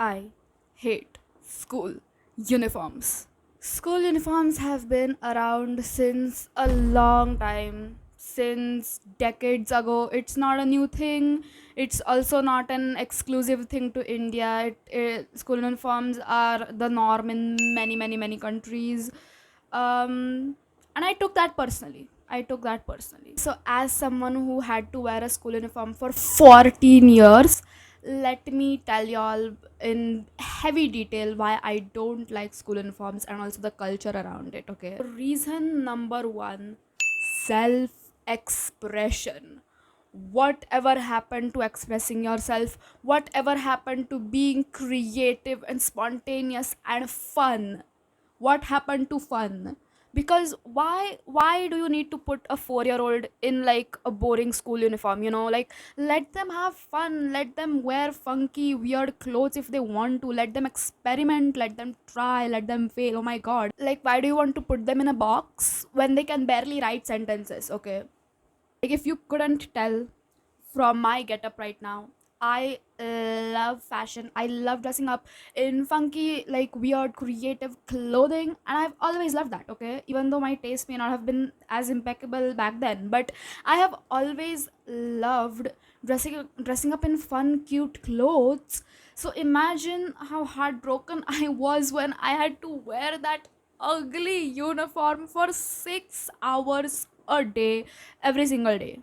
I hate school uniforms. School uniforms have been around since a long time, since decades ago. It's not a new thing. It's also not an exclusive thing to India. School uniforms are the norm in many, many, many countries. And I took that personally. So, as someone who had to wear a school uniform for 14 years, let me tell y'all in heavy detail why I don't like school uniforms and also the culture around it, okay? Reason number one, self expression. Whatever happened to expressing yourself? Whatever happened to being creative and spontaneous and fun? What happened to fun? Because why do you need to put a 4-year old in like a boring school uniform, like let them have fun, let them wear funky weird clothes if they want to, let them experiment, let them try, let them fail. Oh my god, like why do you want to put them in a box when they can barely write sentences? Okay, like if you couldn't tell from my getup right now, I love fashion. I love dressing up in funky, like weird, creative clothing, and I've always loved that. Okay, even though my taste may not have been as impeccable back then, but I have always loved dressing up in fun, cute clothes. So imagine how heartbroken I was when I had to wear that ugly uniform for 6 hours a day, every single day.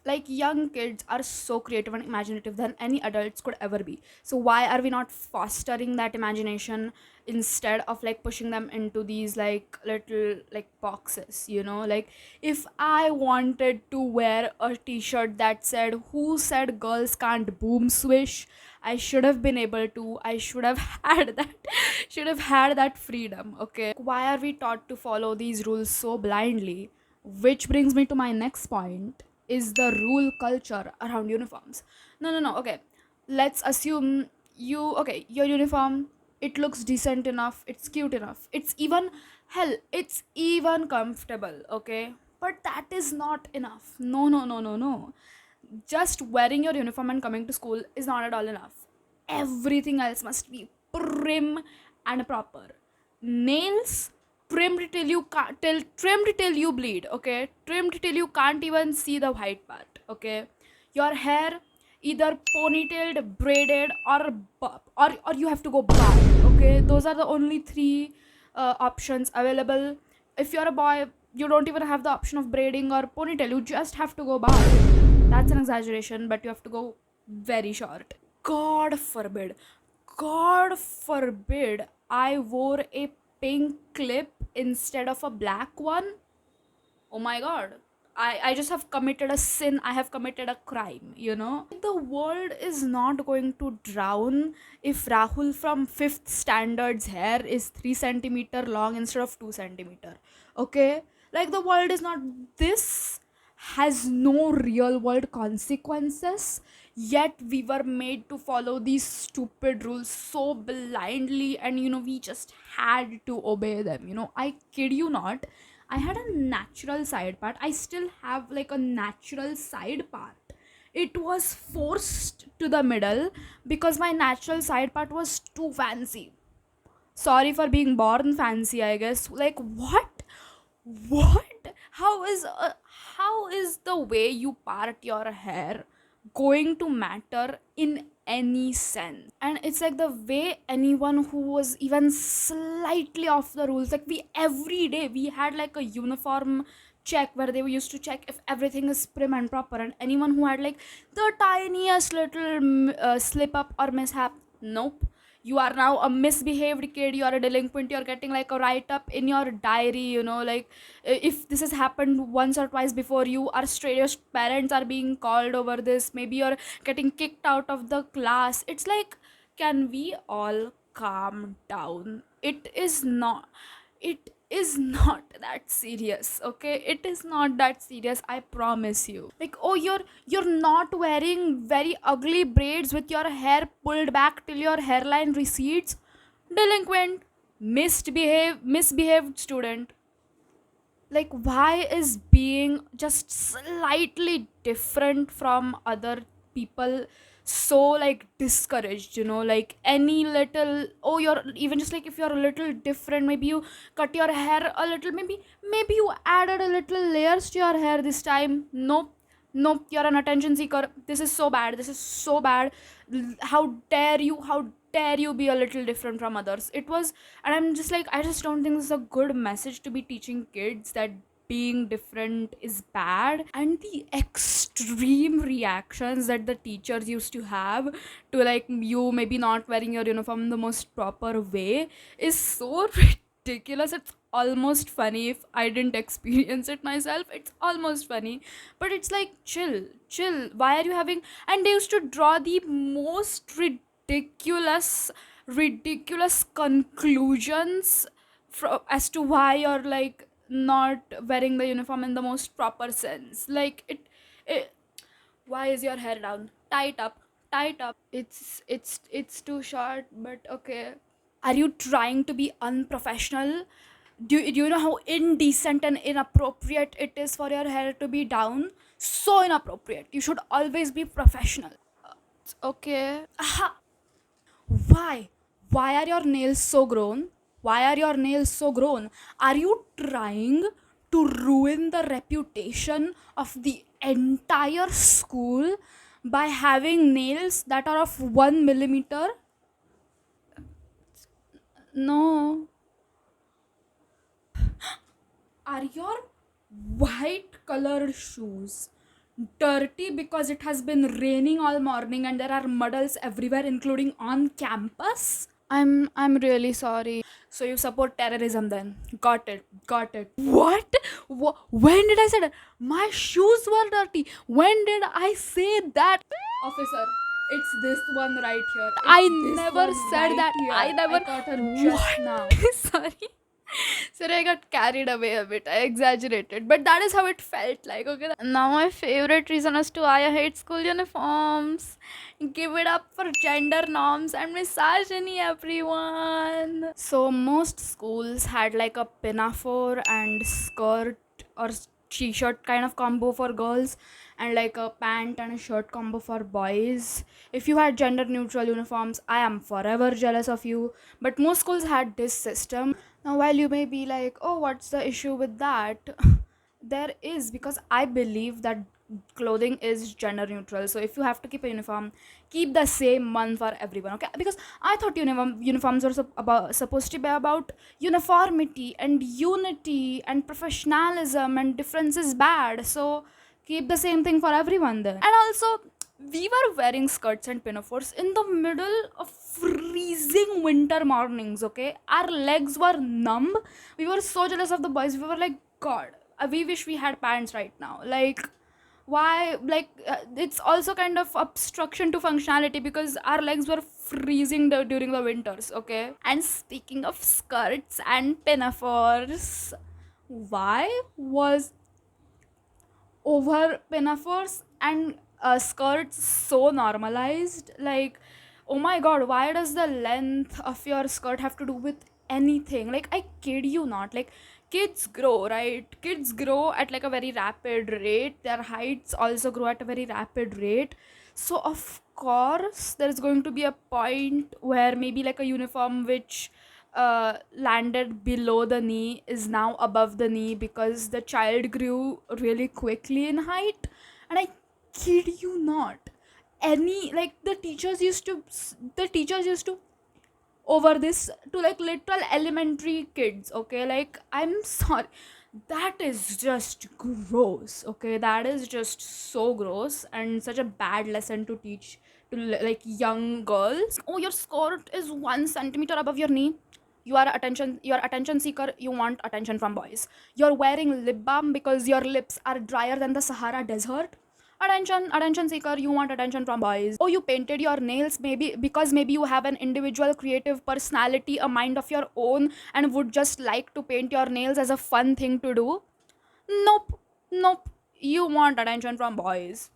Like young kids are so creative and imaginative than any adults could ever be, so why are we not fostering that imagination instead of like pushing them into these like little like boxes, like if I wanted to wear a t-shirt that said who said girls can't boom swish, I should have been able to. I should have had that should have had that freedom. Okay, why are we taught to follow these rules so blindly? Which brings me to my next point, is the rule culture around uniforms. No, no, no. Okay. Let's assume your uniform, it looks decent enough, it's cute enough. It's even comfortable, okay? But that is not enough. No, no, no, no, no. Just wearing your uniform and coming to school is not at all enough. Everything else must be prim and proper. Nails trimmed till you can't till trimmed till you bleed. Okay, trimmed till you can't even see the white part. Okay, your hair either ponytailed, braided, or or you have to go bald. Okay, those are the only three options available. If you're a boy, you don't even have the option of braiding or ponytail. You just have to go bald. That's an exaggeration, but you have to go very short. God forbid. God forbid I wore a pink clip instead of a black one. Oh my god. I just have committed a sin. I have committed a crime. The world is not going to drown if Rahul from 5th standard's hair is 3 centimeter long instead of 2 centimeter. Okay? Like the world is not, this has no real world consequences, yet we were made to follow these stupid rules so blindly, and we just had to obey them. I kid you not, I had a natural side part. I still have like a natural side part. It was forced to the middle because my natural side part was too fancy. Sorry for being born fancy, I guess. Like what how is the way you part your hair going to matter in any sense? And it's like the way anyone who was even slightly off the rules, like we every day we had like a uniform check where they used to check if everything is prim and proper, and anyone who had like the tiniest little slip up or mishap, nope, you are now a misbehaved kid, you are a delinquent, you're getting like a write up in your diary, like if this has happened once or twice before, you are straight, your parents are being called over this, maybe you're getting kicked out of the class. It's like, can we all calm down? It is not that serious. Okay, it is not that serious, I promise you. Like, oh, you're not wearing very ugly braids with your hair pulled back till your hairline recedes, delinquent, misbehaved student. Like, why is being just slightly different from other people so like discouraged, like any little, oh, you're even just like if you're a little different, maybe you cut your hair a little, maybe you added a little layers to your hair this time. Nope. Nope, you're an attention seeker. This is so bad. This is so bad. How dare you? How dare you be a little different from others? It was, and I'm just like, I just don't think this is a good message to be teaching kids, that being different is bad. And the extreme reactions that the teachers used to have to like you maybe not wearing your uniform the most proper way is so ridiculous. It's almost funny. If I didn't experience it myself, it's almost funny. But it's like, chill, why are you having, and they used to draw the most ridiculous conclusions as to why you're like not wearing the uniform in the most proper sense. Like it why is your hair down? Tie it up. It's too short, but okay. Are you trying to be unprofessional? Do you know how indecent and inappropriate it is for your hair to be down? So inappropriate. You should always be professional. Okay. Aha. Why? Why are your nails so grown? Why are your nails so grown? Are you trying to ruin the reputation of the entire school by having nails that are of 1 millimeter? No. Are your white colored shoes dirty because it has been raining all morning and there are muddles everywhere, including on campus? I'm really sorry. So you support terrorism then? Got it. Got it. What? When did I say that? My shoes were dirty. When did I say that? Officer, it's this one right here. I never said that. I never. I caught her just now. Sorry. Sorry, I got carried away a bit. I exaggerated. But that is how it felt like, okay? Now, my favorite reason as to why I hate school uniforms. Give it up for gender norms and misogyny, everyone. So, most schools had like a pinafore and skirt or t-shirt kind of combo for girls, and like a pant and a shirt combo for boys. If you had gender neutral uniforms, I am forever jealous of you. But most schools had this system. Now, while you may be like, oh, what's the issue with that? There is, because I believe that clothing is gender neutral. So if you have to keep a uniform, keep the same one for everyone, okay? Because I thought uniforms were supposed to be about uniformity and unity and professionalism, and difference is bad. So keep the same thing for everyone then. And also, we were wearing skirts and pinafores in the middle of freezing winter mornings, okay? Our legs were numb. We were so jealous of the boys. We were like, God, we wish we had pants right now. Like, why? Like, it's also kind of obstruction to functionality because our legs were freezing during the winters, okay? And speaking of skirts and pinafores, why was over pinafores and skirts so normalized? Like, oh my god, why does the length of your skirt have to do with anything? Like, I kid you not. Like, kids grow, right? Kids grow at like a very rapid rate. Their heights also grow at a very rapid rate. So of course there is going to be a point where maybe like a uniform which landed below the knee is now above the knee because the child grew really quickly in height. And I kid you not, any like the teachers used to over this to like literal elementary kids, okay? Like, I'm sorry, that is just gross, okay? That is just so gross and such a bad lesson to teach to like young girls. Oh, your skirt is 1 centimeter above your knee. You're attention seeker. You want attention from boys. You're wearing lip balm because your lips are drier than the Sahara desert. Attention seeker. You want attention from boys. Oh, you painted your nails maybe because maybe you have an individual creative personality, a mind of your own, and would just like to paint your nails as a fun thing to do. Nope. You want attention from boys.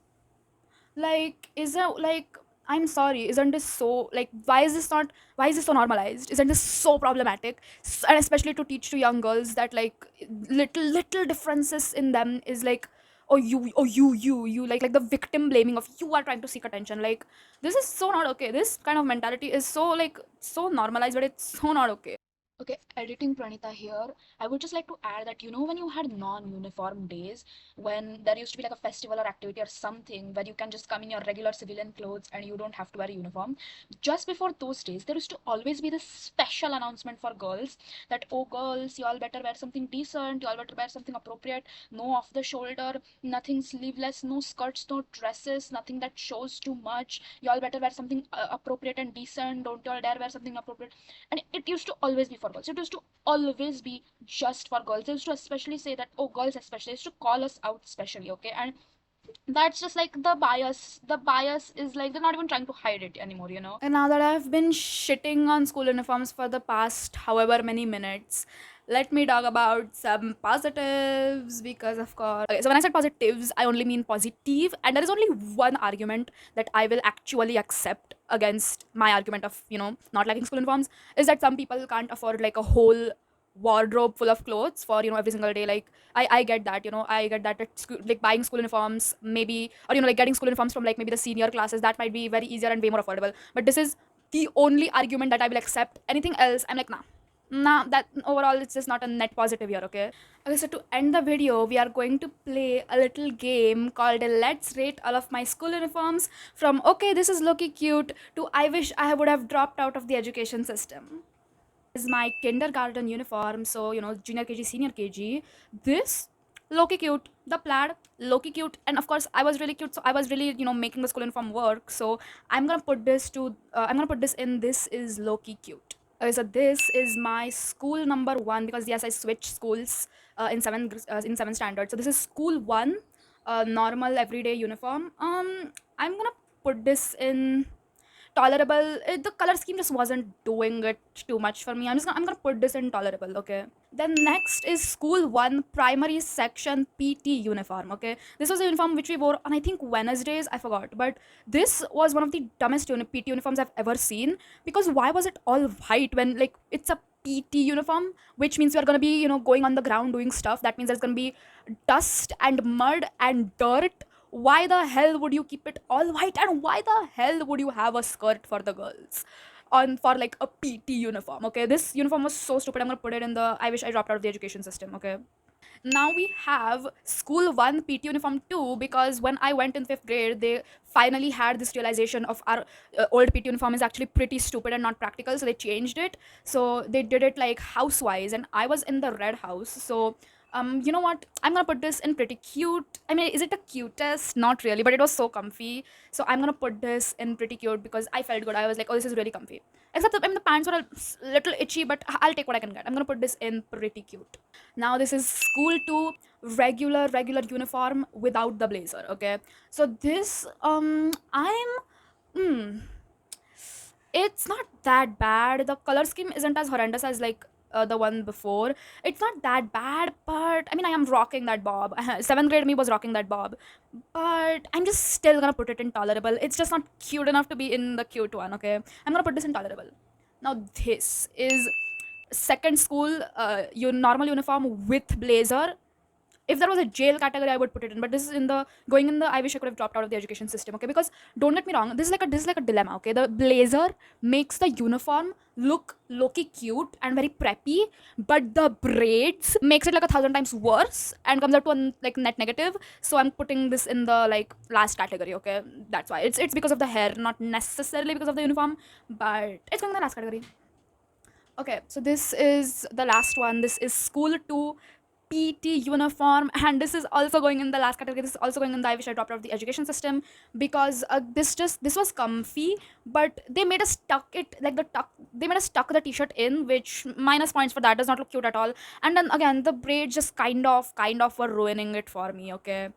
Like, is it like, I'm sorry, isn't this so like, why is this so normalized? Isn't this so problematic? And especially to teach to young girls that like little differences in them is like, oh you, like the victim blaming of you are trying to seek attention. Like, this is so not okay. This kind of mentality is so, like, so normalized, but it's so not okay. Okay, editing Pranita here. I would just like to add that when you had non-uniform days, when there used to be like a festival or activity or something where you can just come in your regular civilian clothes and you don't have to wear a uniform, just before those days, there used to always be this special announcement for girls that, oh girls, you all better wear something decent, you all better wear something appropriate, no off the shoulder, nothing sleeveless, no skirts, no dresses, nothing that shows too much. You all better wear something appropriate and decent. Don't you all dare wear something inappropriate. And it used to always be for girls. It used to always be just for girls. They used to especially say that, oh, girls especially. They used to call us out specially, okay? And that's just like the bias. The bias is like they're not even trying to hide it anymore. And now that I've been shitting on school uniforms for the past however many minutes, let me talk about some positives, because of course. Okay, so when I said positives, I only mean positive, and there is only one argument that I will actually accept against my argument of, not liking school uniforms, is that some people can't afford like a whole wardrobe full of clothes for, every single day. Like, I get that, I get that at school, like buying school uniforms maybe, or like getting school uniforms from like maybe the senior classes, that might be very easier and way more affordable. But this is the only argument that I will accept. Anything else, I'm like, nah, that overall it's just not a net positive here. Okay, so to end the video, we are going to play a little game called Let's Rate All of My School Uniforms, from okay, this is low-key cute, to I wish I would have dropped out of the education system. Is my kindergarten uniform, so junior KG, senior KG. This low-key cute, the plaid low-key cute, and of course I was really cute, so I was really making the school uniform work. So I'm gonna put this in this is low-key cute. Okay, so this is my school number 1, because yes, I switched schools in 7th standard. So this is school 1, normal everyday uniform. I'm gonna put this in tolerable. The color scheme just wasn't doing it too much for me. I'm gonna put this in tolerable. Okay, then next is school 1 primary section PT uniform. Okay, this was a uniform which we wore on, I think, Wednesdays, I forgot, but this was one of the dumbest PT uniforms I've ever seen. Because why was it all white when, like, it's a PT uniform, which means we are gonna be going on the ground doing stuff. That means there's gonna be dust and mud and dirt. Why the hell would you keep it all white, and why the hell would you have a skirt for the girls on for like a PT uniform? Okay, this uniform was so stupid. I'm gonna put it in the I wish I dropped out of the education system. Okay, now we have school 1 PT uniform 2, because when I went in 5th grade, they finally had this realization of our old PT uniform is actually pretty stupid and not practical, so they changed it. So they did it like house wise, and I was in the red house. So you know what, I'm gonna put this in pretty cute. I mean, is it the cutest? Not really, but it was so comfy. So I'm gonna put this in pretty cute because I felt good. I was like, oh, this is really comfy. Except I mean, the pants were a little itchy, but I'll take what I can get. I'm gonna put this in pretty cute. Now this is school 2 regular uniform without the blazer. Okay, so this I'm mm, it's not that bad. The color scheme isn't as horrendous as like the one before. It's not that bad, but I mean, I am rocking that bob. 7th grade me was rocking that bob, but I'm just still gonna put it in tolerable. It's just not cute enough to be in the cute one. Okay, I'm gonna put this in tolerable. Now this is second school normal uniform with blazer. If there was a jail category, I would put it in, but this is in the going in the I wish I could have dropped out of the education system. Okay, because don't get me wrong, this is like a dilemma. Okay, the blazer makes the uniform look low-key cute and very preppy, but the braids makes it like 1,000 times worse and comes out to a like net negative. So I'm putting this in the like last category. Okay, that's why it's because of the hair, not necessarily because of the uniform, but it's going in the last category. Okay, so this is the last one. This is school 2 PT uniform, and this is also going in the last category. This is also going in the I wish I dropped out of the education system, because this was comfy, but they made us tuck it like they made us tuck the t-shirt in, which minus points for that. Does not look cute at all. And then again, the braids just kind of were ruining it for me. Okay,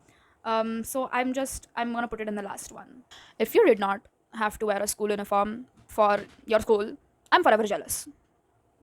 so I'm gonna put it in the last one. If you did not have to wear a school uniform for your school, I'm forever jealous.